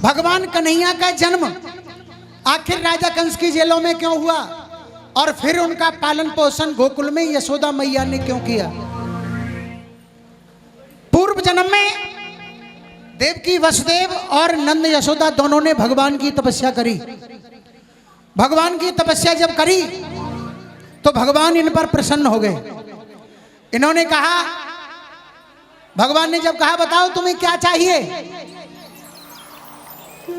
भगवान कन्हैया का जन्म आखिर राजा कंस की जेलों में क्यों हुआ और फिर उनका पालन पोषण गोकुल में यशोदा मैया ने क्यों किया। पूर्व जन्म में देवकी वसुदेव और नंद यशोदा दोनों ने भगवान की तपस्या करी। भगवान की तपस्या जब करी तो भगवान इन पर प्रसन्न हो गए। इन्होंने कहा, भगवान ने जब कहा बताओ तुम्हें क्या चाहिए,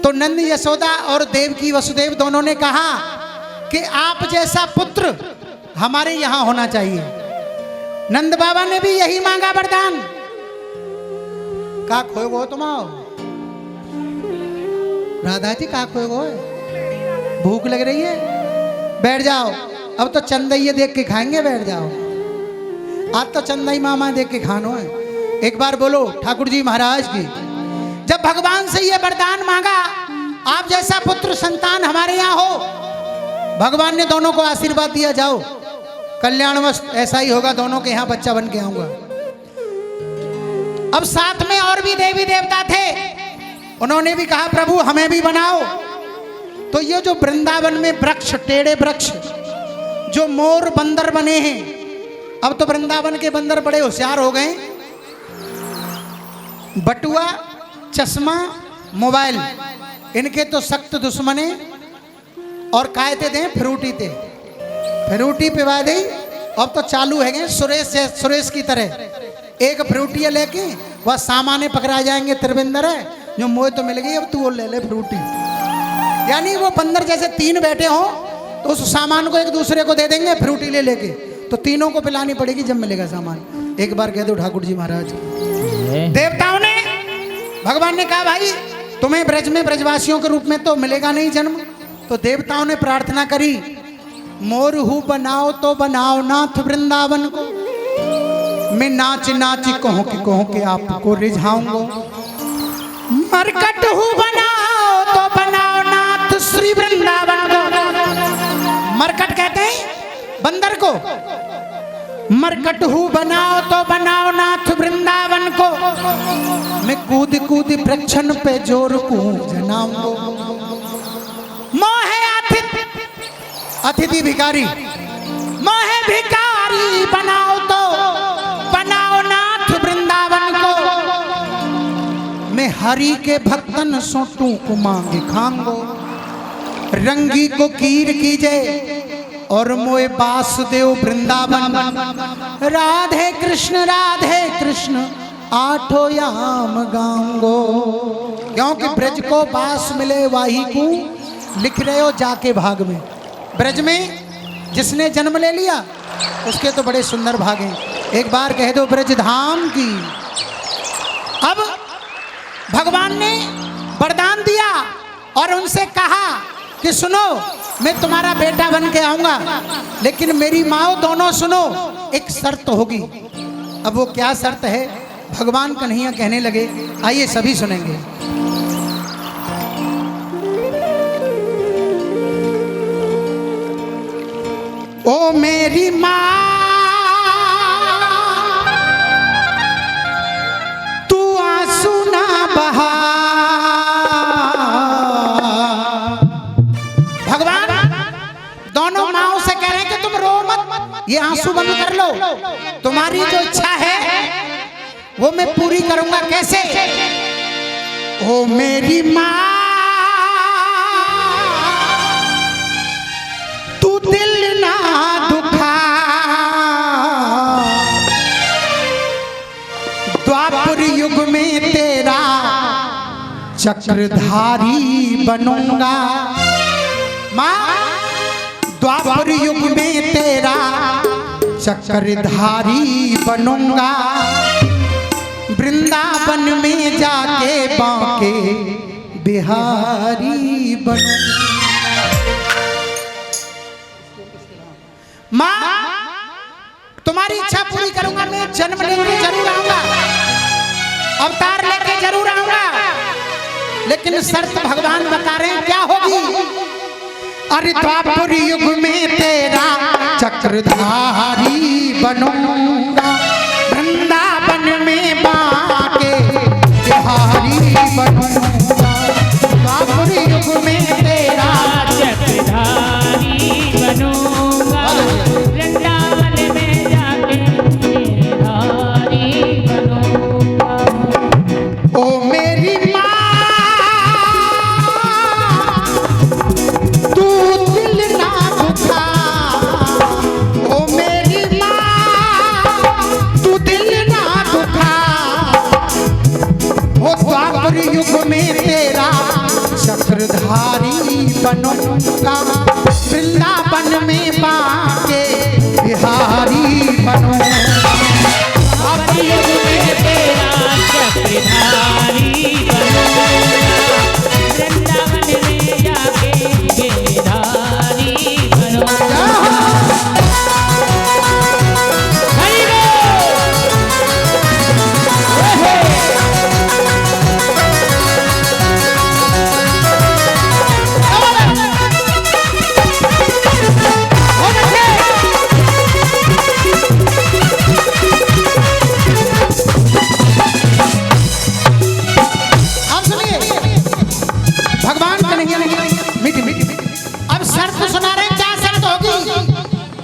तो नंद यशोदा और देवकी वसुदेव दोनों ने कहा कि आप जैसा पुत्र हमारे यहां होना चाहिए। नंद बाबा ने भी यही मांगा वरदान। का खोए गो तुम आओ राधा जी, का खोए गो, भूख लग रही है, बैठ जाओ, अब तो चंदइये देख के खाएंगे, बैठ जाओ, आज तो चंदई मामा देख के खानो है। एक बार बोलो ठाकुर जी महाराज की। जब भगवान से ये वरदान मांगा, आप जैसा पुत्र संतान हमारे यहाँ हो, भगवान ने दोनों को आशीर्वाद दिया, जाओ कल्याणवश ऐसा ही होगा, दोनों के यहाँ बच्चा बन के आऊंगा। अब साथ में और भी देवी देवता थे, उन्होंने भी कहा प्रभु हमें भी बनाओ। तो ये जो वृंदावन में वृक्ष, टेढ़े वृक्ष, जो मोर बंदर बने हैं, अब तो वृंदावन के बंदर बड़े होशियार हो गए। बटुआ, चश्मा, मोबाइल, इनके तो सख्त दुश्मने। और कायते दें फ्रूटी थे, फ्रूटी पिवा दे। अब तो चालू है सुरेश की तरह, एक फ्रूटी लेके वह सामाने पकड़ा जाएंगे। त्रिवेंद्र है जो मोह तो मिल गई, अब तू वो ले ले फ्रूटी। यानी वो बंदर जैसे तीन बैठे हो तो उस सामान को एक दूसरे को दे देंगे फ्रूटी ले लेके, तो तीनों को पिलानी पड़ेगी जब मिलेगा सामान। एक बार कह दो ठाकुर जी महाराज। देवताओं ने, भगवान ने कहा भाई तुम्हें ब्रज में ब्रजवासियों के रूप में तो मिलेगा नहीं जन्म, तो देवताओं ने प्रार्थना करी, मोरहू बनाओ तो बनाओ नाथ वृंदावन को, मैं नाच नाच कहूं के आपको रिझाऊंगा। मरकट हूँ बनाओ तो बनाओ नाथ श्री वृंदावन को। मरकट कहते हैं बंदर को। मरकट हूँ बनाओ तो बनाओ नाथ वृंदावन को, मैं कूद कूद वृक्षन पे जोर को जनाऊंगो। मोहे अतिथि भिखारी, मोहे भिखारी बनाओ तो बनाओ नाथ वृंदावन को, मैं हरि के भक्तन सोटू को मांगे खांगो। रंगी को कीर कीजे और मोए वासुदेव वृंदावन, राधे कृष्ण आठो याम गांगो। क्योंकि ब्रज को पास मिले वाही को लिख रहे हो जाके भाग में। ब्रज में जिसने जन्म ले लिया उसके तो बड़े सुंदर भाग हैं। एक बार कह दो ब्रज धाम की। अब भगवान ने वरदान दिया और उनसे कहा कि सुनो मैं तुम्हारा बेटा बन के आऊंगा, लेकिन मेरी माँ दोनों सुनो, एक शर्त होगी। अब वो क्या शर्त है भगवान कन्हैया कहने लगे, आइए सभी सुनेंगे। ओ मेरी माँ तू आंसू ना बहा। भगवान दोनों माओं से कह रहे हैं कि तुम रो मत, ये आंसू बंद कर लो, तुम्हारी जो इच्छा है वो मैं पूरी करूंगा। कैसे? ओ मेरी माँ तू दिल ना दुखा, द्वापर युग में तेरा चक्रधारी बनूंगा। माँ द्वापर युग में तेरा चक्रधारी बनूंगा, वृंदावन में जाके बांके बिहारी बनूंगा। माँ तुम्हारी इच्छा पूरी करूंगा, मैं जन्म लेके जरूर आऊंगा, अवतार लेके जरूर आऊंगा, लेकिन शर्त भगवान बता रहे हैं क्या होगी। अरे द्वापर युग में तेरा चक्रधारी बनूंगा, वृंदावन में बाके बिहारी बनूंगा। बनूंगा, वृंदावन में पाके बिहारी बनूंगा। अब युग में तेरा चक्रधारी बनूंगा, वृंदावन में जाके गिरधारी बनूंगा।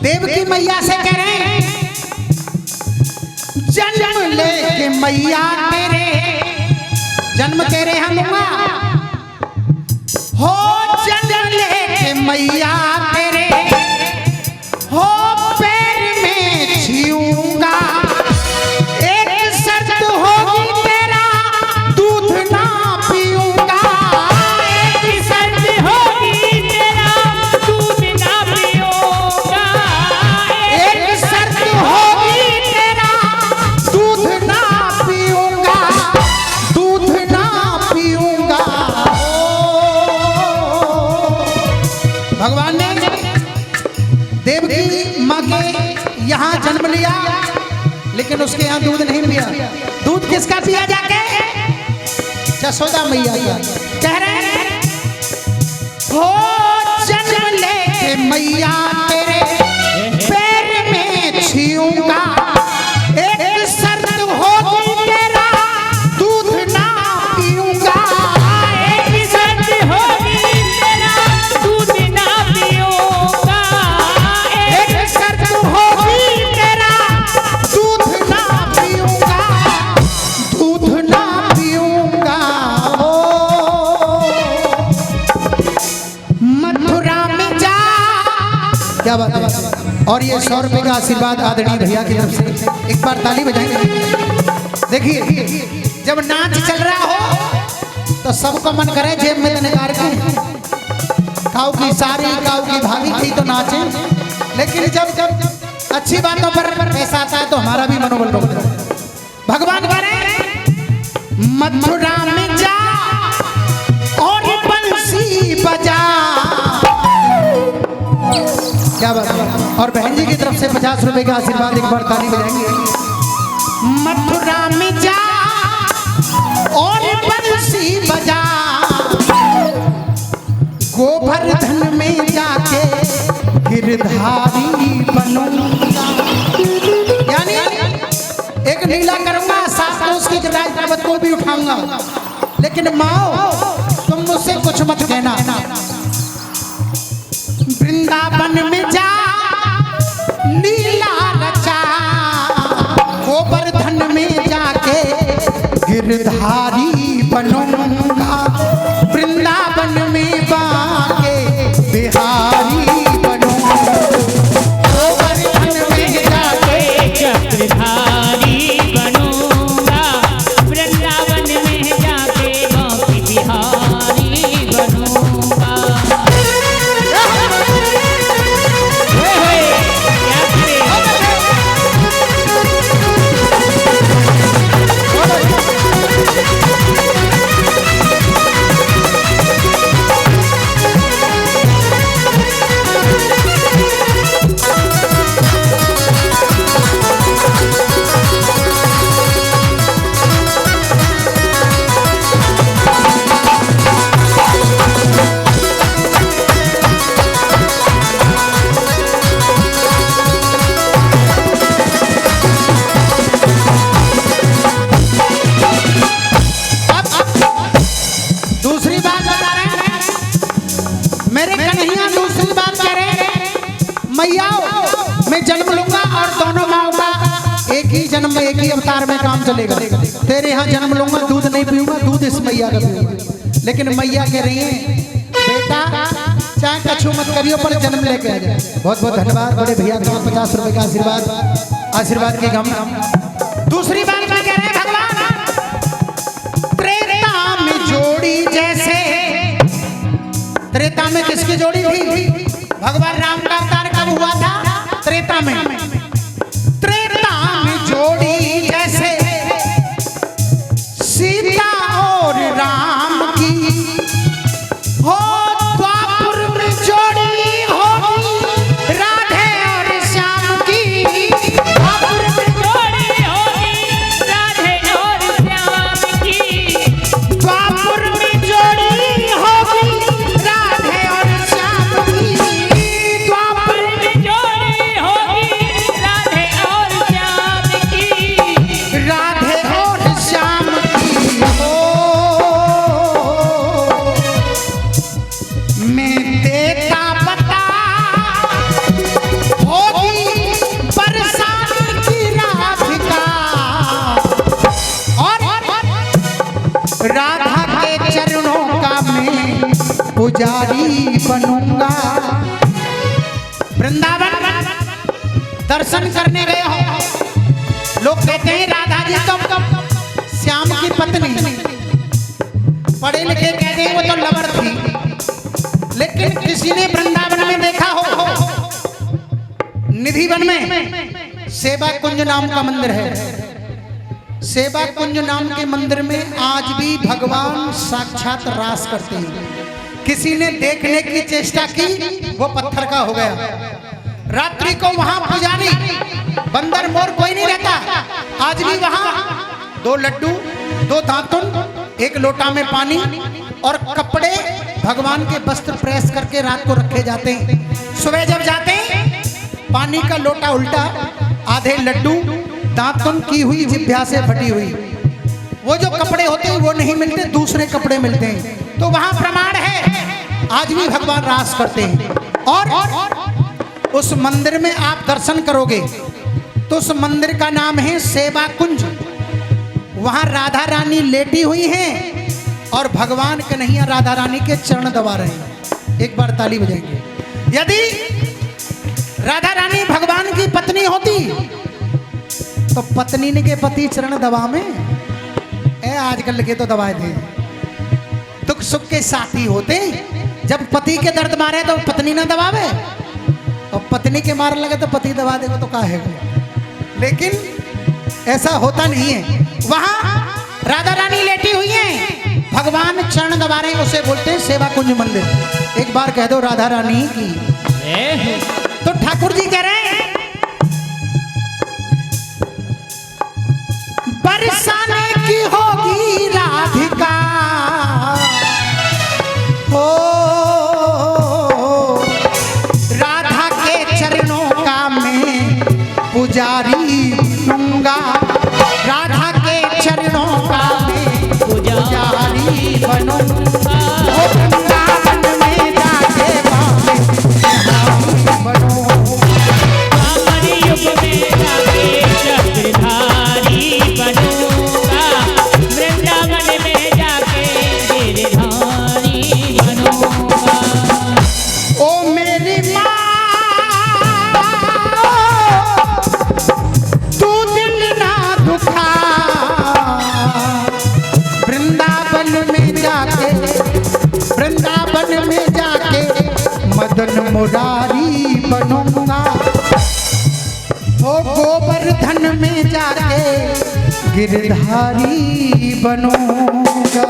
देवकी मैया से कह रहे हैं, जन्म लेके मैया तेरे, जन्म तेरे हम लूंगा हो, जन्म लेके मैया तेरे हो, पैर में छूऊंगा, एक शर्त होगी तेरा दूध ना पीऊंगा, एक शर्त होगी तेरा दूध ना पीऊंगा, एक शर्त होगी तेरा दूध ना पीऊंगा, दूध ना पीऊंगा। भगवान ने देवकी माँ के यहाँ जन्म लिया, लेकिन उसके यहाँ दूध नहीं पिया। दूध किसका पिया जाके? जसोदा मैया का। कह रहे हैं हो, जन्म लेके मैया तेरे पैर में छूऊंगा, एक शर्त होगी तेरा दूध ना पीऊंगा, एक शर्त होगी तेरा दूध ना पीऊंगा, एक शर्त होगी तेरा दूध ना पीऊंगा, दूध ना पीऊंगा। ओ मथुरा में जा, क्या बात है। और ये 100 रुपए का आशीर्वाद आदरणीय भैया की तरफ से, एक बार ताली बजाएंगे। देखिए, जब नाच चल रहा हो तो सबको मन करे जेब में निकाल के काऊ की सारी, काऊ की भाभी की तो नाचे, लेकिन जब जब अच्छी बातों पर पैसा आता है तो हमारा भी मनोबल बढ़ता है। भगवान कह रहे हैं मथुरा में जा और बंसी बजा, क्या बात है। और बहन जी की तरफ से 50 रुपए का आशीर्वाद, एक बार ताली बजाएंगे। मथुरा में जा और बंसी बजा, गोवर्धन में जाके गिरधारी बनूंगा, यानी एक लीला करूंगा, साथ में उसकी राजपद को भी उठाऊंगा, लेकिन माओ तुम मुझसे कुछ मत कहना। वृंदावन में जा लीला रचा, गोवर्धन में जाके गिरधारी बनूंगा, वृंदावन में बाके बिहारी बनूंगा, गोवर्धन में जाके चक्रधारी बनूंगा, वृंदावन में जाके बाकी बिहारी बनूंगा। मैया मैं जन्म लूंगा और दोनों माओ का एक ही जन्म में एक ही अवतार में काम चलेगा। तेरे यहाँ जन्म लूंगा, दूध नहीं पीऊंगा, दूध इस मैया का पीऊंगा। लेकिन मैया कह रही है बेटा चाहे कछु मत करियो पर जन्म लेके आ जाए। बहुत बहुत धन्यवाद बड़े भैया का 50 रुपए का आशीर्वाद की गम। दूसरी बात मैं कह रहे हैं भगवान त्रेता में जोड़ी जैसे, त्रेता त्रेता में किसकी जोड़ी थी? भगवान राम का अवतार कब हुआ था? त्रेता में। त्रेता में जोड़ी जैसे सीता और राम की हो, द्वापर में जोड़ी होगी राधे और श्याम की। द्वापर में जोड़ी होगी राधे और श्याम की। द्वापर में जोड़ी होगी राधे और श्याम की। द्वापर में जोड़ी होगी राधे और श्याम की। राधे और श्याम की हो, मैं देता बता होगी बरसाने की राधिका, और राधा के चरणों का मैं पुजारी बनूंगा। वृंदावन दर्शन करने गए हो, लोग कहते हैं राधा जी कब श्याम की पत्नी। पढ़े लिखे कहते हैं वो तो लवर थी, लेकिन किसी ने वृंदावन में देखा हो, निधिवन में सेवा कुंज नाम का मंदिर है। सेवा कुंज नाम के मंदिर में आज भी भगवान साक्षात रास करते हैं। किसी ने देखने की चेष्टा की, वो पत्थर का हो गया। रात्रि को वहां पुजारी बंदर मोर कोई नहीं रहता, आज भी वहां 2 लड्डू, 2 दातुन, 1 लोटा में पानी और कपड़े, भगवान के वस्त्र प्रेस करके रात को रखे जाते हैं। सुबह जब जाते हैं, पानी का लोटा उल्टा, आधे लड्डू, दातुन की हुई जिभ्या से फटी हुई, वो जो कपड़े होते हैं वो नहीं मिलते, दूसरे कपड़े मिलते हैं। तो वहां प्रमाण है आज भी भगवान रास करते हैं। और उस मंदिर में आप दर्शन करोगे तो उस मंदिर का नाम है सेवा कुंज। वहां राधा रानी लेटी हुई हैं और भगवान कन्हैया राधा रानी के चरण दबा रहे हैं। एक बार ताली बजाएंगे। यदि राधा रानी भगवान की पत्नी होती तो पत्नी के पति चरण दबा में आजकल के तो दबाए थे। दुख सुख के साथी होते, जब पति के दर्द मारे तो पत्नी ना दबावे, और पत्नी के मार लगे तो पति दबा देगा तो क्या है। लेकिन ऐसा होता नहीं है। वहां राधा रानी लेटी हुई हैं, भगवान चरण दबा रहे हैं, उसे बोलते हैं सेवा कुंज मंदिर। एक बार कह दो राधा रानी की। तो ठाकुर जी कह रहे हैं बरसाने की होगी राधिका हो, राधा के चरणों का मैं पुजारी बनूंगा। राधा के चरणों का मैं पुजारी बनूंगा। ओ वृंदावन में जाके बाबे बनूंगा। युग में जाके चक्रधारी बनूंगा। वृंदावन में जाके गिरधारी बनूंगा। ओ मेरी माँ तू दिल ना दुखा, वृंदावन में जाके मदन मुरारी बनूंगा। ओ गोवर्धन में जाके गिरधारी बनूंगा।